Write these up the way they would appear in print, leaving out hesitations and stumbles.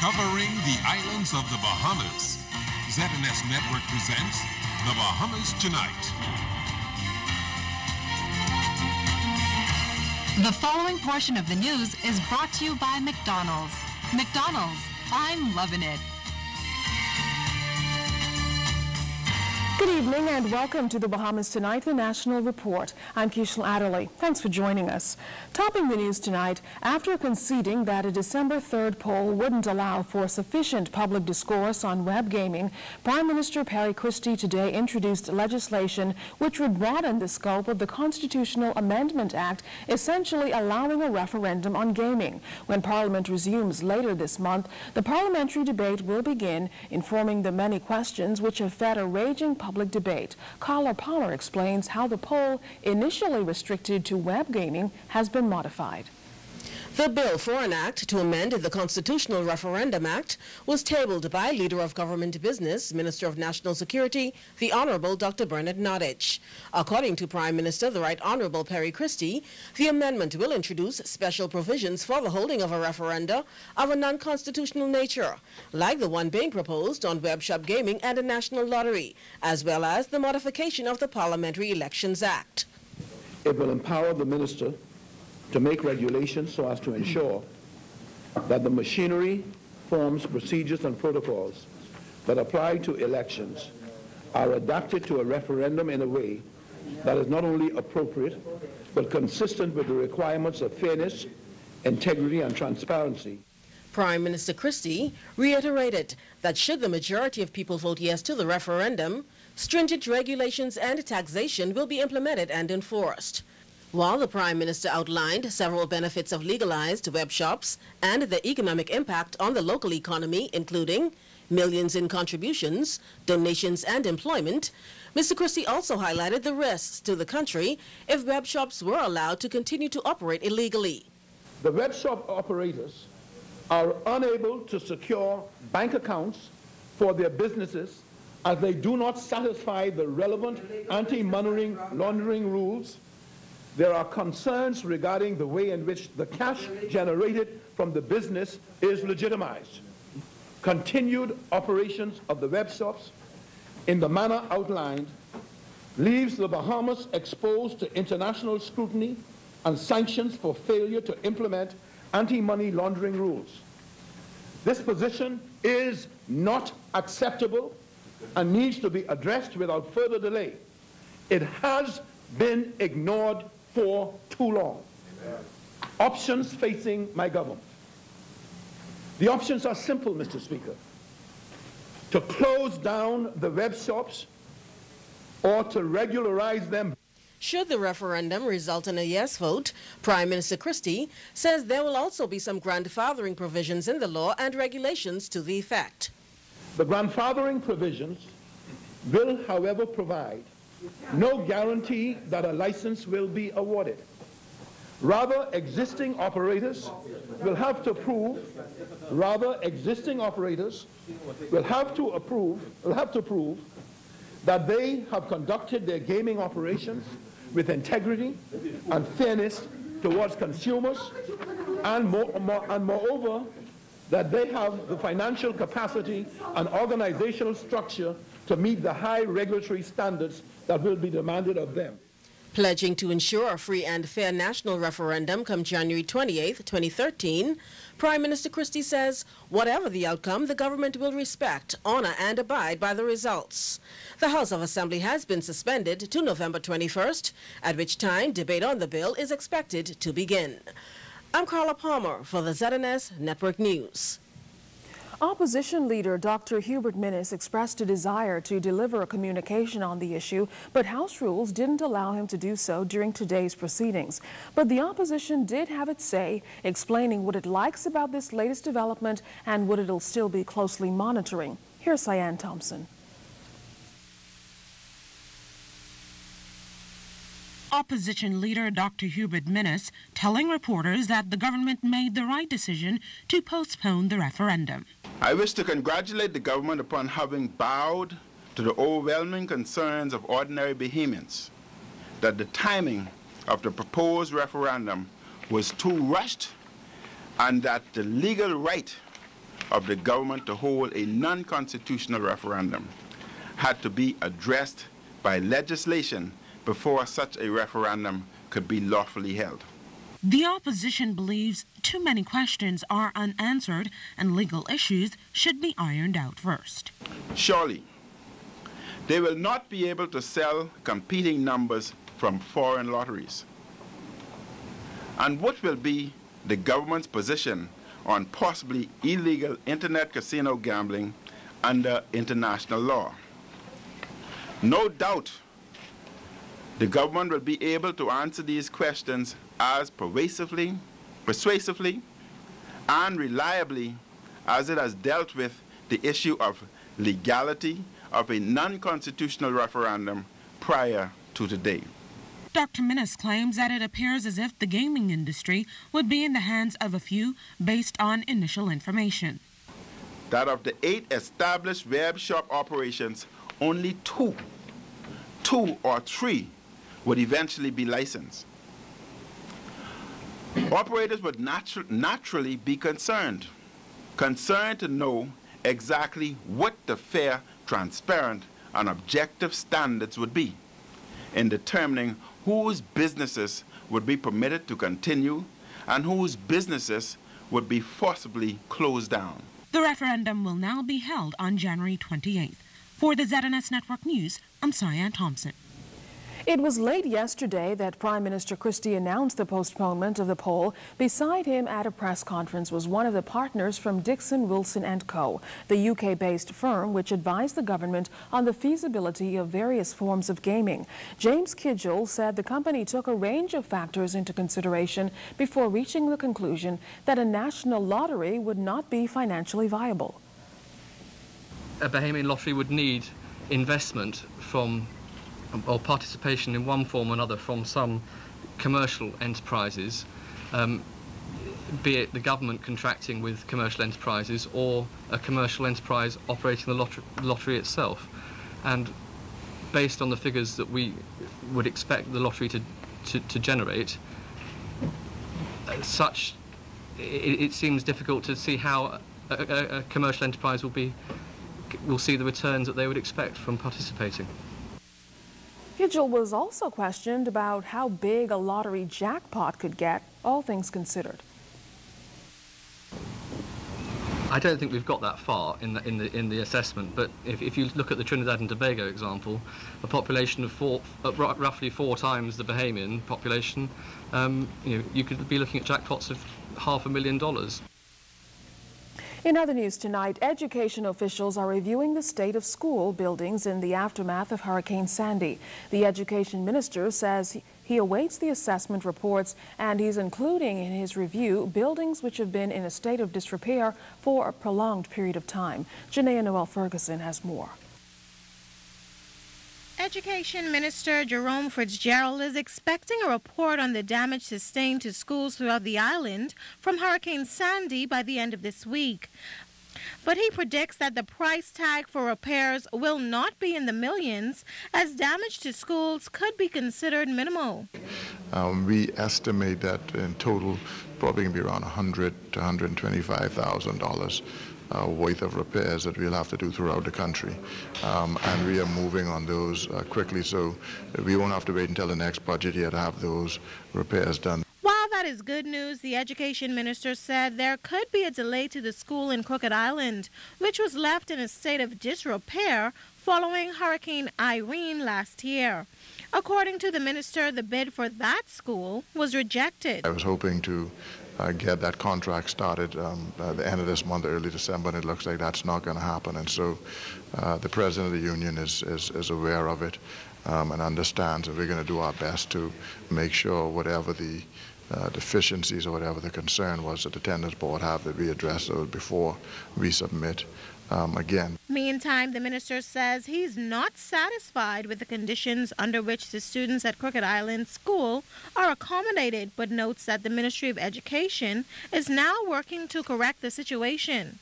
Covering the islands of the Bahamas, ZNS Network presents The Bahamas Tonight. The following portion of the news is brought to you by McDonald's. McDonald's, I'm loving it. Good evening and welcome to the Bahamas Tonight, the National Report. I'm Keishel Adderley. Thanks for joining us. Topping the news tonight, after conceding that a December 3rd poll wouldn't allow for sufficient public discourse on web gaming, Prime Minister Perry Christie today introduced legislation which would broaden the scope of the Constitutional Amendment Act, essentially allowing a referendum on gaming. When Parliament resumes later this month, the parliamentary debate will begin, informing the many questions which have fed a raging public debate. Carla Palmer explains how the poll, initially restricted to web gaming, has been modified. The bill for an act to amend the Constitutional Referendum Act was tabled by Leader of Government Business, Minister of National Security, the Honorable Dr. Bernard Nottage. According to Prime Minister the Right Honorable Perry Christie, the amendment will introduce special provisions for the holding of a referenda of a non-constitutional nature, like the one being proposed on web shop gaming and a national lottery, as well as the modification of the Parliamentary Elections Act. It will empower the minister to make regulations so as to ensure that the machinery, forms, procedures, and protocols that apply to elections are adapted to a referendum in a way that is not only appropriate, but consistent with the requirements of fairness, integrity, and transparency. Prime Minister Christie reiterated that should the majority of people vote yes to the referendum, stringent regulations and taxation will be implemented and enforced. While the Prime Minister outlined several benefits of legalized web shops and the economic impact on the local economy, including millions in contributions, donations, and employment, Mr. Christie also highlighted the risks to the country if web shops were allowed to continue to operate illegally. The web shop operators are unable to secure bank accounts for their businesses as they do not satisfy the relevant anti-money laundering rules. There are concerns regarding the way in which the cash generated from the business is legitimized. Continued operations of the web shops in the manner outlined leaves the Bahamas exposed to international scrutiny and sanctions for failure to implement anti-money laundering rules. This position is not acceptable and needs to be addressed without further delay. It has been ignored for too long. Amen. Options facing my government. The options are simple, Mr. Speaker. To close down the web shops or to regularize them. Should the referendum result in a yes vote, Prime Minister Christie says there will also be some grandfathering provisions in the law and regulations to the effect. The grandfathering provisions will, however, provide no guarantee that a license will be awarded. Rather, existing operators will have to prove that they have conducted their gaming operations with integrity and fairness towards consumers, and moreover, that they have the financial capacity and organizational structure to meet the high regulatory standards that will be demanded of them. Pledging to ensure a free and fair national referendum come January 28th, 2013, Prime Minister Christie says, whatever the outcome, the government will respect, honor, and abide by the results. The House of Assembly has been suspended to November 21st, at which time debate on the bill is expected to begin. I'm Carla Palmer for the ZNS Network News. Opposition leader Dr. Hubert Minnis expressed a desire to deliver a communication on the issue, but House rules didn't allow him to do so during today's proceedings. But the opposition did have its say, explaining what it likes about this latest development and what it'll still be closely monitoring. Here's Cyan Thompson. Opposition leader Dr. Hubert Minnis telling reporters that the government made the right decision to postpone the referendum. I wish to congratulate the government upon having bowed to the overwhelming concerns of ordinary Bahamians that the timing of the proposed referendum was too rushed and that the legal right of the government to hold a non-constitutional referendum had to be addressed by legislation before such a referendum could be lawfully held. The opposition believes too many questions are unanswered and legal issues should be ironed out first. Surely, they will not be able to sell competing numbers from foreign lotteries. And what will be the government's position on possibly illegal internet casino gambling under international law? No doubt the government will be able to answer these questions as persuasively, and reliably as it has dealt with the issue of legality of a non-constitutional referendum prior to today. Dr. Minnis claims that it appears as if the gaming industry would be in the hands of a few based on initial information. That of the 8 established web shop operations, only 2 or 3 would eventually be licensed. Operators would naturally be concerned to know exactly what the fair, transparent, and objective standards would be in determining whose businesses would be permitted to continue and whose businesses would be forcibly closed down. The referendum will now be held on January 28th. For the ZNS Network News, I'm Cyan Thompson. It was late yesterday that Prime Minister Christie announced the postponement of the poll. Beside him at a press conference was one of the partners from Dixon, Wilson & Co., the UK-based firm which advised the government on the feasibility of various forms of gaming. James Kidgell said the company took a range of factors into consideration before reaching the conclusion that a national lottery would not be financially viable. A Bahamian lottery would need investment from or participation in one form or another from some commercial enterprises, be it the government contracting with commercial enterprises or a commercial enterprise operating the lottery itself. And based on the figures that we would expect the lottery to generate, it seems difficult to see how a commercial enterprise will see the returns that they would expect from participating. Kidgell was also questioned about how big a lottery jackpot could get, all things considered. I don't think we've got that far in the assessment, but if you look at the Trinidad and Tobago example, a population of roughly 4 times the Bahamian population, you could be looking at jackpots of $500,000. In other news tonight, education officials are reviewing the state of school buildings in the aftermath of Hurricane Sandy. The education minister says he awaits the assessment reports, and he's including in his review buildings which have been in a state of disrepair for a prolonged period of time. Janaea Noel Ferguson has more. Education Minister Jerome Fitzgerald is expecting a report on the damage sustained to schools throughout the island from Hurricane Sandy by the end of this week. But he predicts that the price tag for repairs will not be in the millions, as damage to schools could be considered minimal. We estimate that in total probably going to be around $100,000 to $125,000 worth of repairs that we'll have to do throughout the country. And we are moving on those quickly, so we won't have to wait until the next budget year to have those repairs done. While that is good news, the education minister said there could be a delay to the school in Crooked Island, which was left in a state of disrepair following Hurricane Irene last year. According to the minister, the bid for that school was rejected. I was hoping to get that contract started at the end of this month, early December, and it looks like that's not going to happen. And so the president of the union is aware of it and understands that we're going to do our best to make sure whatever the deficiencies or whatever the concern was that the attendance board have, that we address those before we submit again. Meantime, the minister says he's not satisfied with the conditions under which the students at Crooked Island School are accommodated, but notes that the Ministry of Education is now working to correct the situation.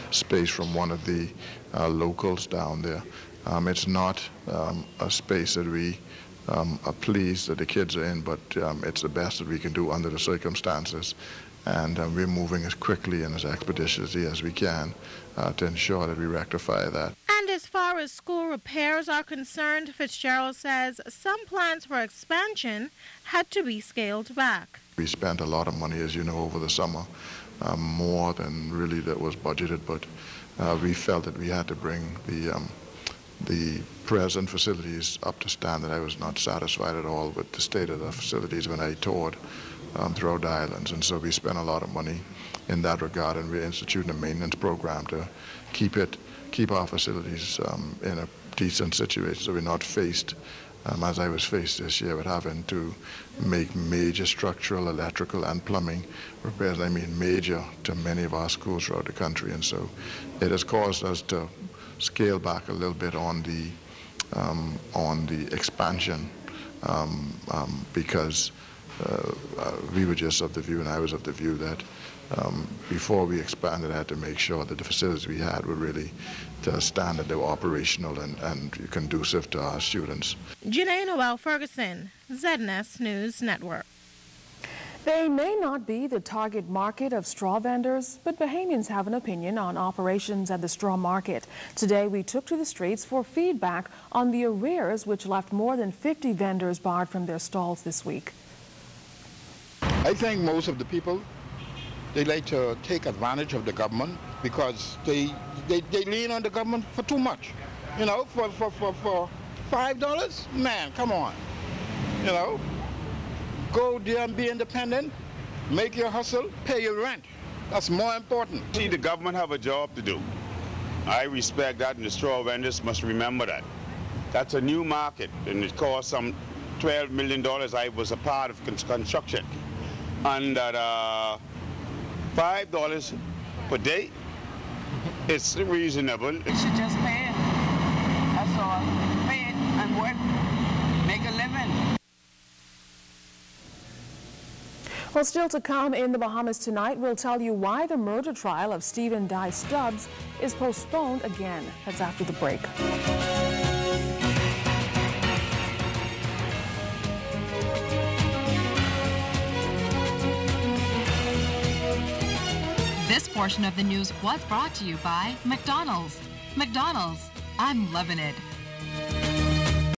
Space from one of the locals down there. It's not a space that we are pleased that the kids are in, but it's the best that we can do under the circumstances. and we're moving as quickly and as expeditiously as we can to ensure that we rectify that. And as far as school repairs are concerned, Fitzgerald says some plans for expansion had to be scaled back. We spent a lot of money, as you know, over the summer, more than really that was budgeted, but we felt that we had to bring the present facilities up to standard. I was not satisfied at all with the state of the facilities when I toured throughout the islands, and so we spent a lot of money in that regard, and we're instituting a maintenance program to keep our facilities in a decent situation, so we're not faced, as I was faced this year, with having to make major structural, electrical, and plumbing repairs. I mean major to many of our schools throughout the country, and so it has caused us to scale back a little bit on the expansion because we were just of the view, and I was of the view, that before we expanded, I had to make sure that the facilities we had were really to a standard, they were operational and conducive to our students. Janae Noel Ferguson, ZNS News Network. They may not be the target market of straw vendors, but Bahamians have an opinion on operations at the straw market. Today, we took to the streets for feedback on the arrears which left more than 50 vendors barred from their stalls this week. I think most of the people, they like to take advantage of the government because they lean on the government for too much. You know, for $5, man, come on. You know, go there and be independent, make your hustle, pay your rent. That's more important. See, the government have a job to do. I respect that, and the straw vendors must remember that. That's a new market, and it cost some $12 million. I was a part of construction. And that $5 per day, it's reasonable. You should just pay it. That's all. Pay it and work. Make a living. Well, still to come in the Bahamas tonight, we'll tell you why the murder trial of Stephen Dye Stubbs is postponed again. That's after the break. This portion of the news was brought to you by McDonald's. McDonald's, I'm loving it.